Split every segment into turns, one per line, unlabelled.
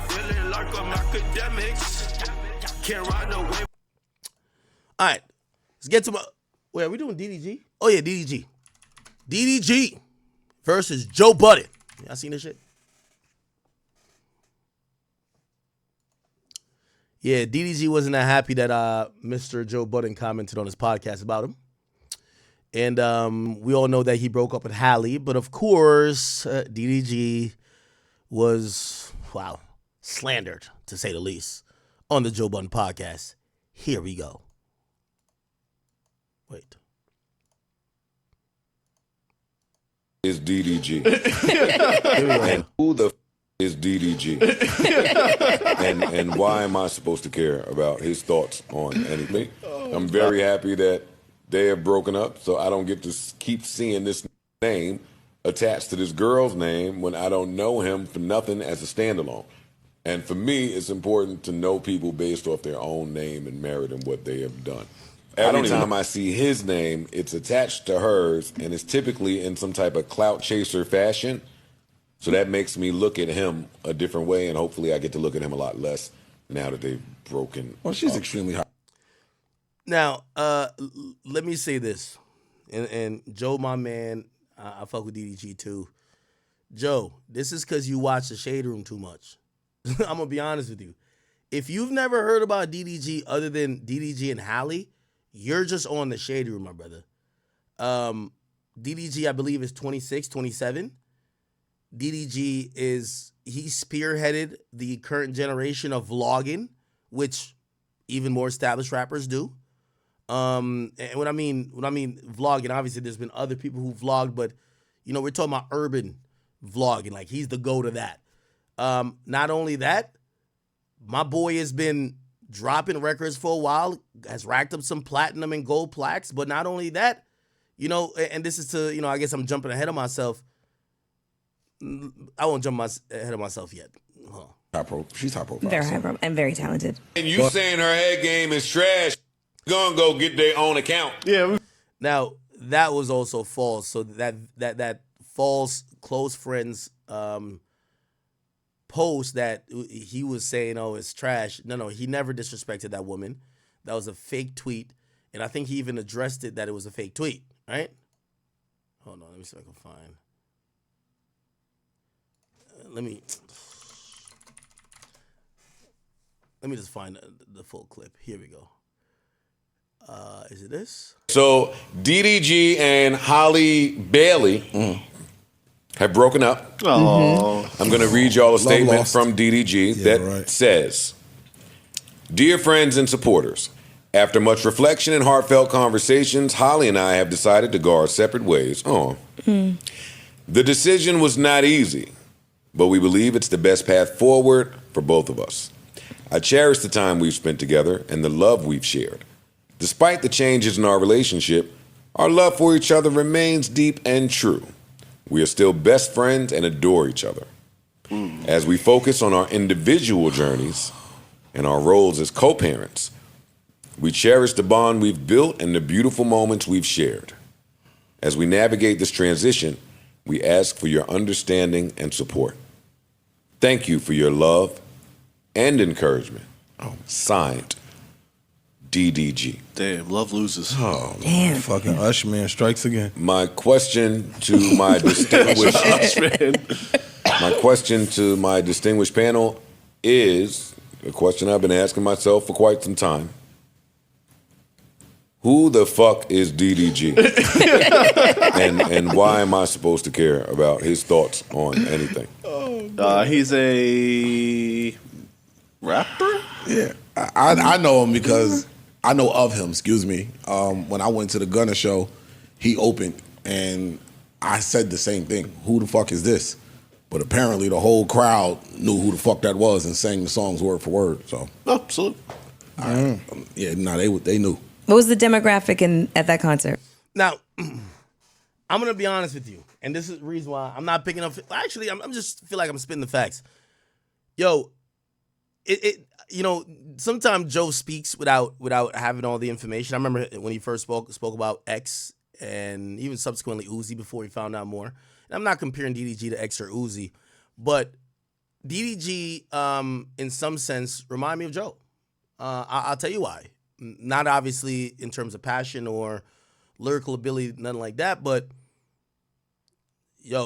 feeling like I'm Akademiks. Can't ride no wave.
All right, let's get to my. Wait, are we doing DDG? Oh yeah, DDG. DDG versus Joe Budden. Y'all seen this shit? Yeah, DDG wasn't that happy that Mr. Joe Budden commented on his podcast about him. And we all know that he broke up with Halle, but of course, DDG was, slandered, to say the least, on the Joe Budden podcast. Here we go. Wait.
Is DDG. And who the is DDG? and why am I supposed to care about his thoughts on anything? I'm very happy that they have broken up, so I don't get to keep seeing this name attached to this girl's name when I don't know him for nothing as a standalone. And for me, it's important to know people based off their own name and merit and what they have done. Every time I see his name, it's attached to hers, and it's typically in some type of clout chaser fashion. So that makes me look at him a different way, and hopefully I get to look at him a lot less now that they've broken.
Well, she's extremely hot.
Now, let me say this, and Joe, my man, I fuck with DDG too. Joe, this is because you watch the Shade Room too much. I'm gonna be honest with you. If you've never heard about DDG other than DDG and Halle, you're just on the Shade Room, my brother. DDG, I believe, is 26, 27. DDG he spearheaded the current generation of vlogging, which even more established rappers do. And when I mean vlogging, obviously there's been other people who vlogged, but we're talking about urban vlogging. Like, he's the go to that. Not only that, my boy has been dropping records for a while, has racked up some platinum and gold plaques, but not only that, and this is to, I guess I'm jumping ahead of myself. I won't jump ahead of myself yet.
She's top profile.
Very high and very talented.
And you saying her head game is trash, gonna go get their own account.
Yeah.
Now, that was also false. So that false close friends post that he was saying, oh, it's trash. No, he never disrespected that woman. That was a fake tweet. And I think he even addressed it that it was a fake tweet, right? Hold on, let me see if I can find. Let me just find the full clip. Here we go. Is it this?
So DDG and Halle Bailey have broken up.
Oh.
I'm going to read y'all a statement from DDG that says, "Dear friends and supporters, after much reflection and heartfelt conversations, Halle and I have decided to go our separate ways. The decision was not easy, but we believe it's the best path forward for both of us. I cherish the time we've spent together and the love we've shared. Despite the changes in our relationship, our love for each other remains deep and true. We are still best friends and adore each other. As we focus on our individual journeys and our roles as co-parents, we cherish the bond we've built and the beautiful moments we've shared. As we navigate this transition, we ask for your understanding and support. Thank you for your love and encouragement. Signed, DDG."
Damn, love loses.
Oh, damn.
Fucking Ushman strikes again.
My question to my distinguished panel is a question I've been asking myself for quite some time. Who the fuck is DDG? and why am I supposed to care about his thoughts on anything?
He's a rapper?
Yeah. I know him because I know of him, excuse me. When I went to the Gunna show, he opened and I said the same thing. Who the fuck is this? But apparently the whole crowd knew who the fuck that was and sang the songs word for word. So
absolutely.
They knew.
What was the demographic at that concert?
Now, I'm gonna be honest with you, and this is the reason why I'm not picking up. Actually, I'm just feel like I'm spitting the facts. Yo, sometimes Joe speaks without having all the information. I remember when he first spoke about X and even subsequently Uzi before he found out more. And I'm not comparing DDG to X or Uzi, but DDG, in some sense, remind me of Joe. I'll tell you why. Not obviously in terms of passion or lyrical ability, nothing like that, but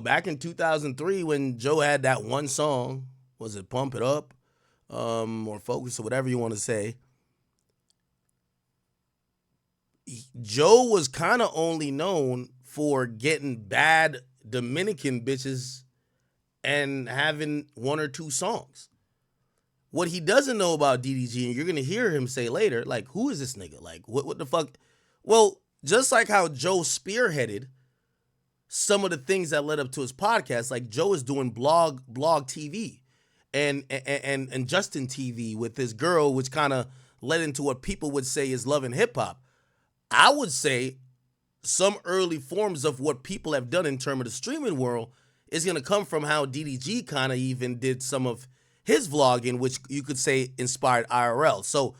back in 2003 when Joe had that one song, was it Pump It Up or Focus or whatever you want to say, Joe was kind of only known for getting bad Dominican bitches and having one or two songs. What he doesn't know about DDG, and you're going to hear him say later, like, who is this nigga? Like, what the fuck? Well, just like how Joe spearheaded some of the things that led up to his podcast, like Joe is doing blog TV and Justin TV with this girl, which kind of led into what people would say is love and hip hop. I would say some early forms of what people have done in terms of the streaming world is going to come from how DDG kind of even did some of his vlogging, which you could say inspired IRL. So,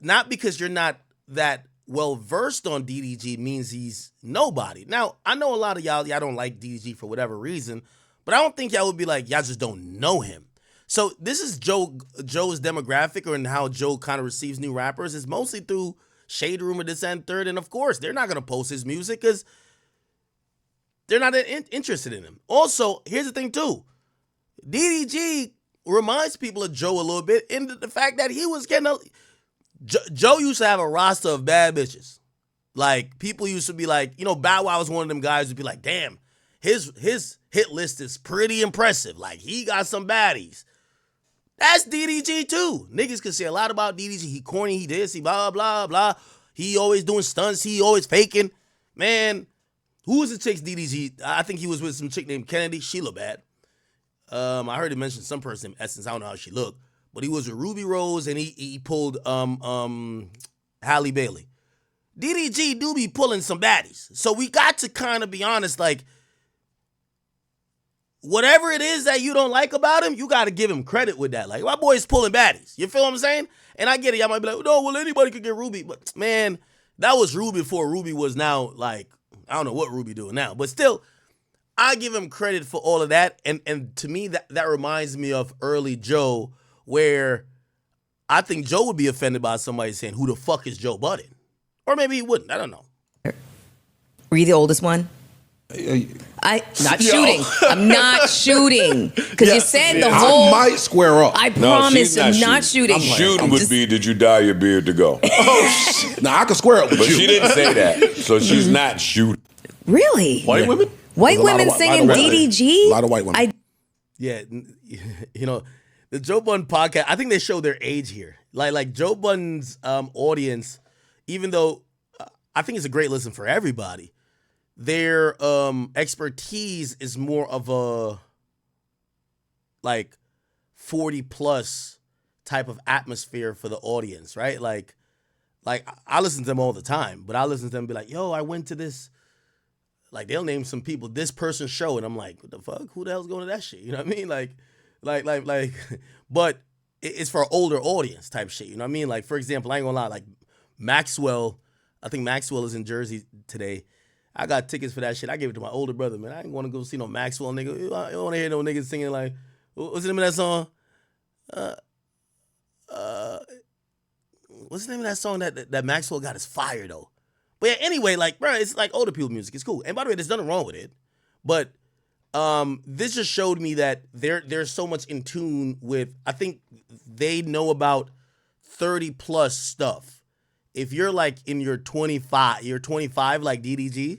not because you're not that well-versed on DDG means he's nobody. Now, I know a lot of y'all don't like DDG for whatever reason, but I don't think y'all would be like, y'all just don't know him. So this is Joe's demographic, or in how Joe kind of receives new rappers. It's mostly through Shade Room or this and third, and of course, they're not going to post his music because they're not interested in him. Also, here's the thing too. DDG reminds people of Joe a little bit in the fact that he was getting Joe used to have a roster of bad bitches. Like, people used to be like, Bow Wow was one of them guys who'd be like, damn, his hit list is pretty impressive. Like, he got some baddies. That's DDG too. Niggas can say a lot about DDG. He corny, he this, he blah, blah, blah. He always doing stunts, he always faking. Man, who was the chick's DDG? I think he was with some chick named Kennedy. She looked bad. I heard him mention some person in Essence. I don't know how she looked. But he was with Ruby Rose, and he pulled Halle Bailey. DDG do be pulling some baddies. So we got to kind of be honest, like, whatever it is that you don't like about him, you got to give him credit with that. Like, my boy's pulling baddies. You feel what I'm saying? And I get it. Y'all might be like, no, well, anybody could get Ruby. But, man, that was Ruby before Ruby was now, like, I don't know what Ruby doing now. But still, I give him credit for all of that. And to me, that reminds me of early Joe, where I think Joe would be offended by somebody saying, who the fuck is Joe Budden? Or maybe he wouldn't. I don't know.
Were you the oldest one? Shooting. I'm not shooting. Because you said the whole...
I might square up.
I promise I'm not shooting.
Shooting would be, did you dye your beard to go?
Nah, I can square up with
But
you.
she didn't say that. So she's not shooting.
Really?
White women?
White women singing DDG?
A lot of white women.
Yeah, the Joe Budden podcast, I think they show their age here. Like Joe Budden's audience, even though I think it's a great listen for everybody, their expertise is more of a like 40 plus type of atmosphere for the audience, right? Like I listen to them all the time, but I listen to them and be like, yo, I went to this, like they'll name some people, this person's show, and I'm like, what the fuck? Who the hell's going to that shit? You know what I mean? Like, but it's for an older audience type shit. You know what I mean? Like, for example, I ain't gonna lie, like Maxwell, I think Maxwell is in Jersey today. I got tickets for that shit. I gave it to my older brother, man. I didn't want to go see no Maxwell nigga. I don't want to hear no niggas singing like, what's the name of that song? What's the name of that song that Maxwell got is fire though? But yeah, anyway, like, bro, it's like older people music. It's cool. And by the way, there's nothing wrong with it. But this just showed me that they're so much in tune with, I think they know about 30 plus stuff. If you're like in your 25 like DDG,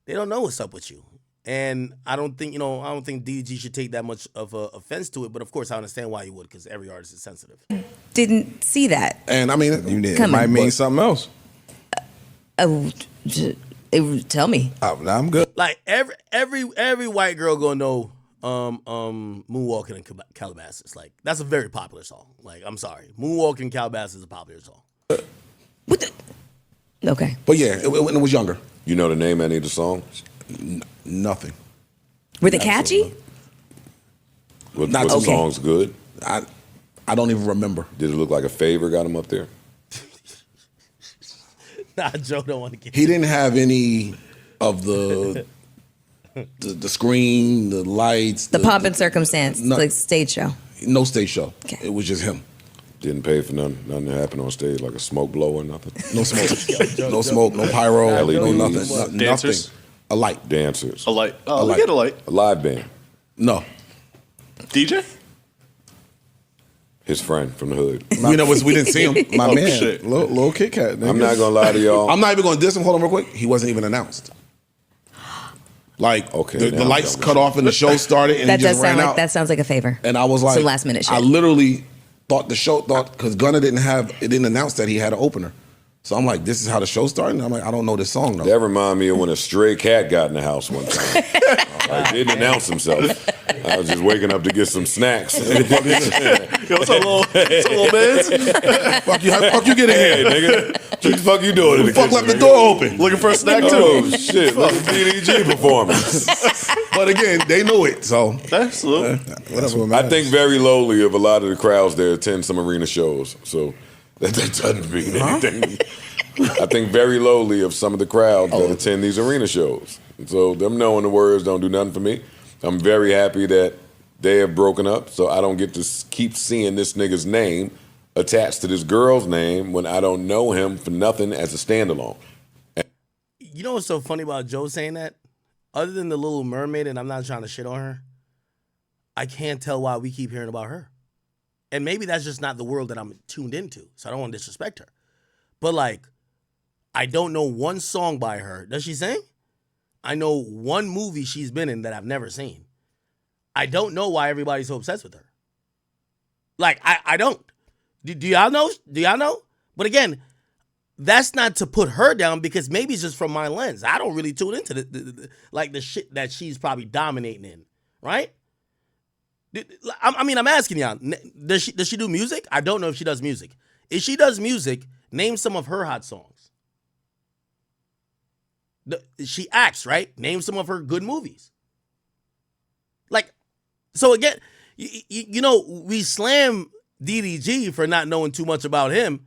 they don't know what's up with you. And I don't think DDG should take that much of a offense to it, but of course I understand why you would, because every artist is sensitive.
Didn't see that.
And I mean,
It might mean something else.
Tell me.
I'm good.
Like every white girl gonna know Moonwalking in Calabasas. Like, that's a very popular song. Like, I'm sorry, Moonwalking in Calabasas is a popular song.
Okay.
But yeah, when it was younger.
You know the name of any of the songs?
Nothing.
Were they catchy?
Was
Not
the
okay.
songs good?
I don't even remember.
Did it look like a favor got him up there?
Nah, Joe don't want to get.
He didn't have any of the the screen, the lights,
The pomp and circumstance,
no,
like stage show.
No stage show.
Okay.
It was just him.
Didn't pay for nothing that happened on stage, like a smoke blow or nothing.
No smoke. No smoke. No pyro. No nothing.
Dancers?
Nothing. A light.
Dancers.
A light. Oh,
A
we
light.
get a light.
A live band.
No.
DJ?
His friend from the hood.
We didn't see him. My
Oh,
man,
shit.
little Kit Kat. Nigga.
I'm not gonna lie to y'all.
I'm not even gonna diss him. Hold on, real quick. He wasn't even announced. Like
Okay,
the
now
lights
I'm
cut off and the show started and
That
he
does
just ran
sound like
out.
that sounds like a favor.
And I was like,
Some last minute shit.
I literally thought because Gunna didn't announce that he had an opener. So I'm like, this is how the show started. And I'm like, I don't know this song though.
That remind me of when a stray cat got in the house one time. He didn't announce himself. I was just waking up to get some snacks.
Yo, it's a little man.
Fuck you get in
Hey,
here.
nigga, what the fuck you doing in the
Fuck
kitchen,
left the
nigga?
door open.
Looking for a snack,
Oh
too.
shit! Look at DDG performance.
But again, they knew it. So
Absolutely.
that's what
I
matters.
think very lowly of a lot of the crowds there attend some arena shows, so that doesn't mean anything. I think very lowly of some of the crowds that attend these arena shows. So them knowing the words don't do nothing for me. I'm very happy that they have broken up, so I don't get to keep seeing this nigga's name attached to this girl's name when I don't know him for nothing as a standalone.
You know what's so funny about Joe saying that? Other than the Little Mermaid, and I'm not trying to shit on her, I can't tell why we keep hearing about her. And maybe that's just not the world that I'm tuned into, so I don't want to disrespect her. But like, I don't know one song by her. Does she sing? I know one movie she's been in that I've never seen. I don't know why everybody's so obsessed with her. Like, I don't. Do y'all know? Do y'all know? But again, that's not to put her down because maybe it's just from my lens. I don't really tune into the shit that she's probably dominating in, right? I'm asking y'all, does she do music? I don't know if she does music. If she does music, name some of her hot songs. She acts, right? Name some of her good movies. Like, so again, you know, we slam DDG for not knowing too much about him,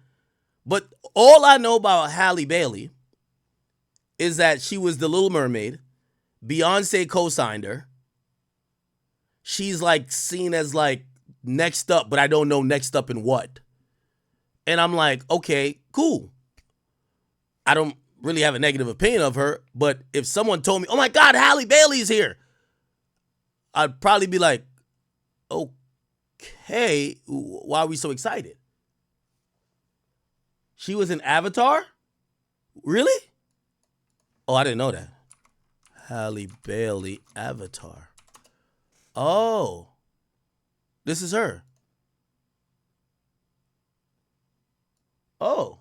but all I know about Halle Bailey is that she was the Little Mermaid. Beyonce co-signed her. She's like seen as like next up, but I don't know next up in what. And I'm like, okay, cool. I don't really have a negative opinion of her, but if someone told me, oh my God, Halle Bailey's here, I'd probably be like, okay, why are we so excited? She was in Avatar? Really? Oh, I didn't know that. Halle Bailey, Avatar. Oh, this is her. Oh.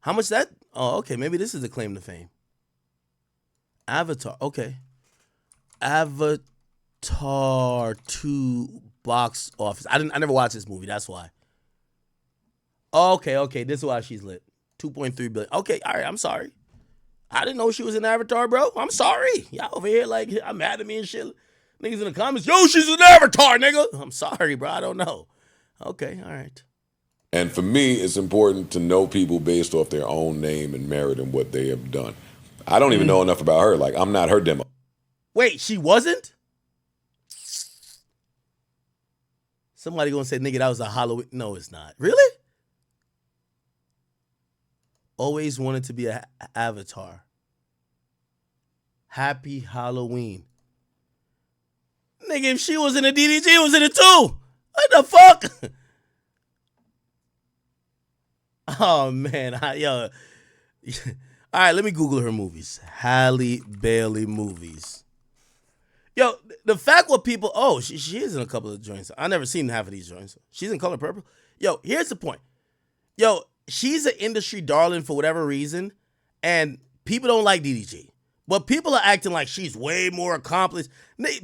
How much that? Oh, okay. Maybe this is the claim to fame. Avatar. Okay. Avatar 2 box office. I never watched this movie. That's why. Okay. This is why she's lit. 2.3 billion. Okay. All right. I'm sorry. I didn't know she was in Avatar, bro. I'm sorry. Y'all over here like I'm mad at me and shit. Niggas in the comments, yo, she's in Avatar, nigga. I'm sorry, bro. I don't know. Okay. All right.
And for me, it's important to know people based off their own name and merit and what they have done. I don't even know enough about her. Like, I'm not her demo.
Wait, she wasn't? Somebody gonna say, nigga, that was a Halloween. No, it's not. Really? Always wanted to be an Avatar. Happy Halloween. Nigga, if she was in a DDG, it was in it too. What the fuck? Oh, man. Yo. All right, let me Google her movies. Halle Bailey movies. Yo, the fact what people... Oh, she is in a couple of joints. I've never seen half of these joints. She's in Color Purple. Yo, here's the point. Yo, she's an industry darling for whatever reason, and people don't like DDG. But people are acting like she's way more accomplished.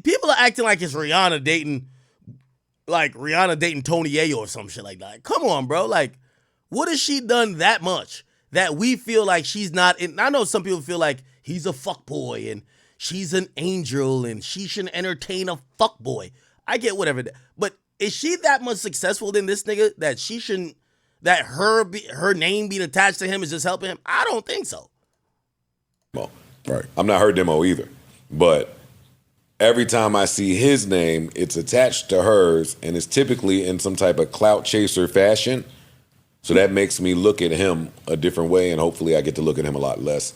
People are acting like it's Rihanna dating Tony Yayo or some shit like that. Come on, bro. Like, what has she done that much that we feel like she's not in? I know some people feel like he's a fuckboy and she's an angel and she shouldn't entertain a fuckboy. I get whatever. But is she that much successful than this nigga that she shouldn't, that her name being attached to him is just helping him? I don't think so.
Right.
I'm not her demo either. But every time I see his name, it's attached to hers, and it's typically in some type of clout chaser fashion. So that makes me look at him a different way, and hopefully I get to look at him a lot less.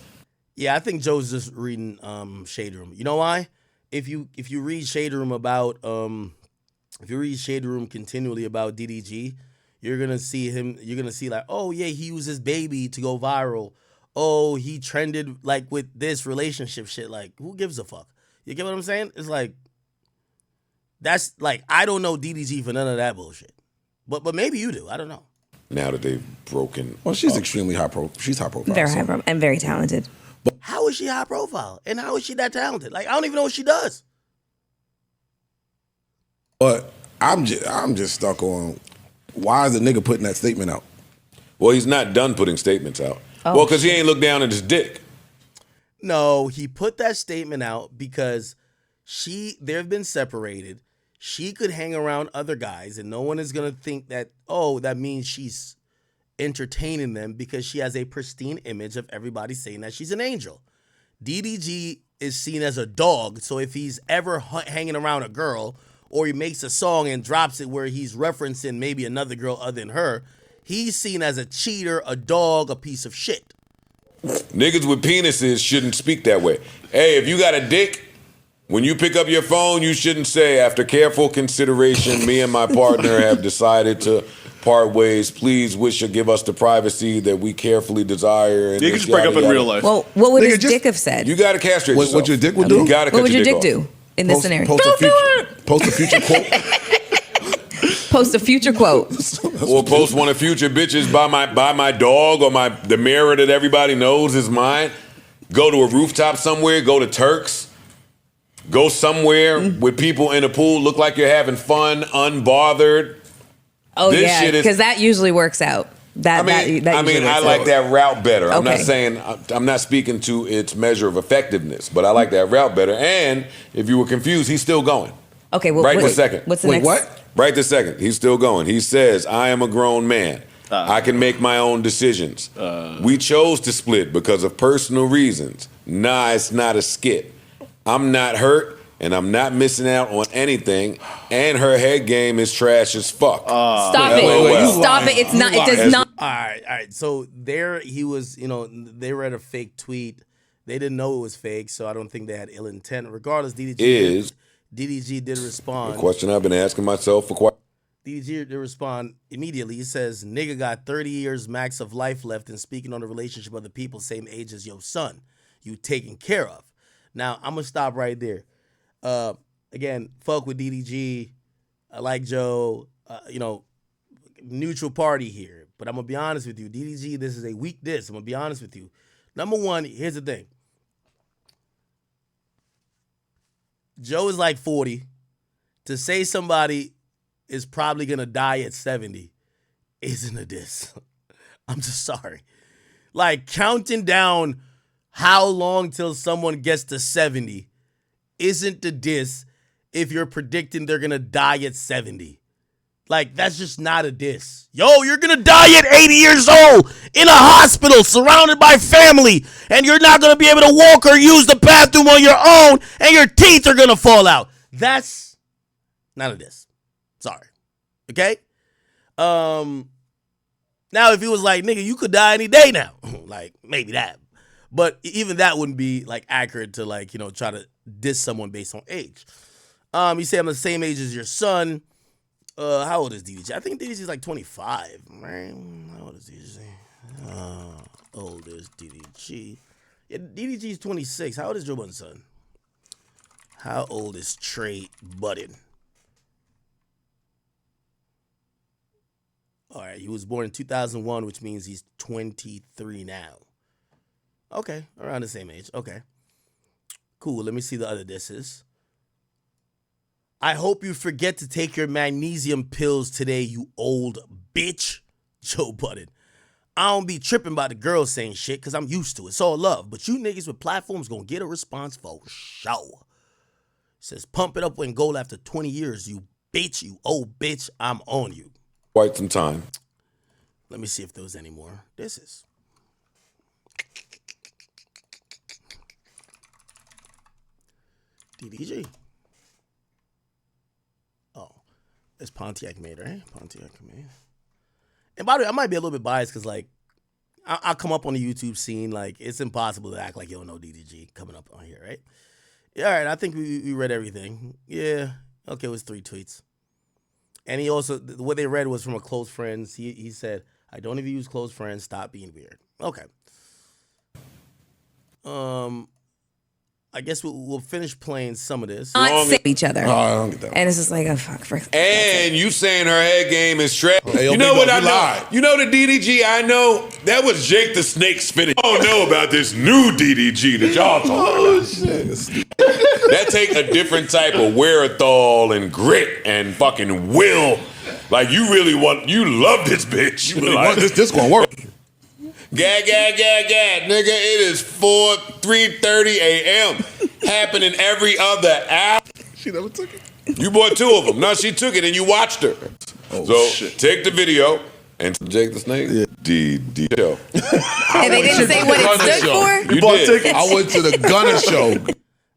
Yeah, I think Joe's just reading Shade Room. You know why? If you read Shade Room about if you read Shade Room continually about DDG, you're gonna see him. You're gonna see like, oh yeah, he used his baby to go viral. Oh, he trended like with this relationship shit. Like, who gives a fuck? You get what I'm saying? It's like that's like I don't know DDG for none of that bullshit. But maybe you do. I don't know.
Now that they've broken.
Well, she's extremely high profile. She's high profile.
Very high profile and very talented.
But how is she high profile? And how is she that talented? Like, I don't even know what she does.
But I'm just stuck on why is the nigga putting that statement out?
Well, he's not done putting statements out.
Oh,
well, because he ain't looked down at his dick.
No, he put that statement out because they've been separated. She could hang around other guys and no one is going to think that, oh, that means she's entertaining them because she has a pristine image of everybody saying that she's an angel. DDG is seen as a dog, so if he's ever hanging around a girl or he makes a song and drops it where he's referencing maybe another girl other than her, he's seen as a cheater, a dog, a piece of shit.
Niggas with penises shouldn't speak that way. Hey, if you got a dick, when you pick up your phone, you shouldn't say, after careful consideration, me and my partner have decided to part ways. Please wish or give us the privacy that we carefully desire.
You can just break up in real life.
Well, what would
Nigga,
his
just-
dick have said?
You got to castrate yourself.
What your dick would do?
You got to
What
cut
would your dick
off.
do in this scenario?
Post a future quote.
Post a future quote.
Or post one of future bitches by my dog or the mirror that everybody knows is mine. Go to a rooftop somewhere. Go to Turks. Go somewhere with people in a pool. Look like you're having fun, unbothered.
Oh
This
yeah,
shit is-
because that usually works out. That usually
I
works
like
out.
that route better. I'm not
Okay.
saying I'm not speaking to its measure of effectiveness, but I like that route better. And if you were confused, he's still going.
Okay, well,
Right this second.
What's the
Wait,
next?
what?
Right this second, he's still going. He says, "I am a grown man. I can make my own decisions. We chose to split because of personal reasons. Nah, it's not a skit. I'm not hurt." And I'm not missing out on anything. And her head game is trash as fuck.
Stop it!
LOL.
Stop it! It's not. It does not.
All right. So there he was, they read a fake tweet. They didn't know it was fake, so I don't think they had ill intent. Regardless, DDG did respond.
The question I've been asking myself for quite.
DDG did respond immediately. He says, "Nigga got 30 years max of life left and speaking on the relationship of the people same age as your son. You taken care of." Now, I'm going to stop right there. Again, fuck with DDG. I like Joe. Neutral party here. But I'm going to be honest with you. DDG, this is a weak diss. I'm going to be honest with you. Number one, here's the thing. Joe is like 40. To say somebody is probably going to die at 70 isn't a diss. I'm just sorry. Like, counting down how long till someone gets to 70 isn't the diss if you're predicting they're going to die at 70. Like, that's just not a diss. Yo, you're going to die at 80 years old in a hospital surrounded by family, and you're not going to be able to walk or use the bathroom on your own, and your teeth are going to fall out. That's not a diss. Sorry. Okay? Now, if he was like, nigga, you could die any day now. Like, maybe that. But even that wouldn't be, like, accurate to, like, try to diss someone based on age. You say I'm the same age as your son. How old is DDG? I think DDG is like 25, right? How old is DDG? Old is DDG? Yeah, DDG is 26. How old is Joe Budden's son? How old is Trey Budden? All right, he was born in 2001, which means he's 23 now. Okay, around the same age. Okay. Cool, let me see the other disses. I hope you forget to take your magnesium pills today, you old bitch. Joe Budden. I don't be tripping about the girls saying shit because I'm used to it. It's all love. But you niggas with platforms gonna get a response for sure. Says, pump it up when goal after 20 years, you bitch, you old bitch. I'm on you.
Quite some time.
Let me see if there was any more disses. DDG. Oh, it's Pontiac made, right? Pontiac made. And by the way, I might be a little bit biased because, like, I'll come up on the YouTube scene. Like, it's impossible to act like you don't know DDG coming up on here, right? Yeah, all right, I think we read everything. Yeah, okay, it was 3 tweets. And he also, what they read was from a close friend. He said, I don't even use close friends, stop being weird. Okay. I guess we'll finish playing some of this.
Not save each other.
Oh, I don't get that.
And it's just like, oh, fuck.
And you saying her head game is trash.
Hey, yo,
you know
Big
what
Up,
I
you
know?
lied.
You know the DDG I know? That was Jake the Snake spinning. I don't know about this new DDG that y'all talking about.
Shit.
That take a different type of wherewithal and grit and fucking will. Like you love this bitch. You like,
This gonna work.
Gag, nigga. It is 3:30 a.m. happening every other hour.
She never took it.
You bought 2 of them. No, she took it and you watched her.
Oh,
So
shit.
take the video and Jake the Snake.
Yeah.
DD show.
And they didn't say what it stood for?
You
bought
did.
tickets?
I went to the Gunner show.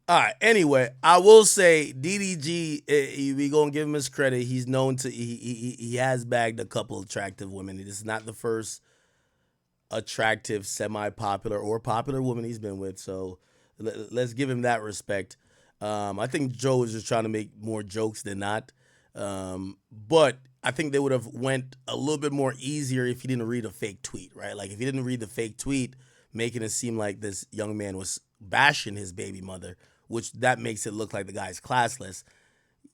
All right. Anyway, I will say DDG. We gonna give him his credit. He's known to. He has bagged a couple attractive women. It is not the first attractive, semi-popular or popular woman he's been with. So let's give him that respect. I think Joe is just trying to make more jokes than not. But I think they would have went a little bit more easier if he didn't read a fake tweet, right? Like if he didn't read the fake tweet, making it seem like this young man was bashing his baby mother, which that makes it look like the guy's classless.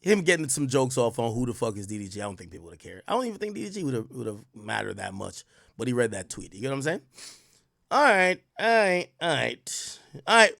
Him getting some jokes off on who the fuck is DDG, I don't think people would have cared. I don't even think DDG would have mattered that much. But he read that tweet. You get what I'm saying? All right.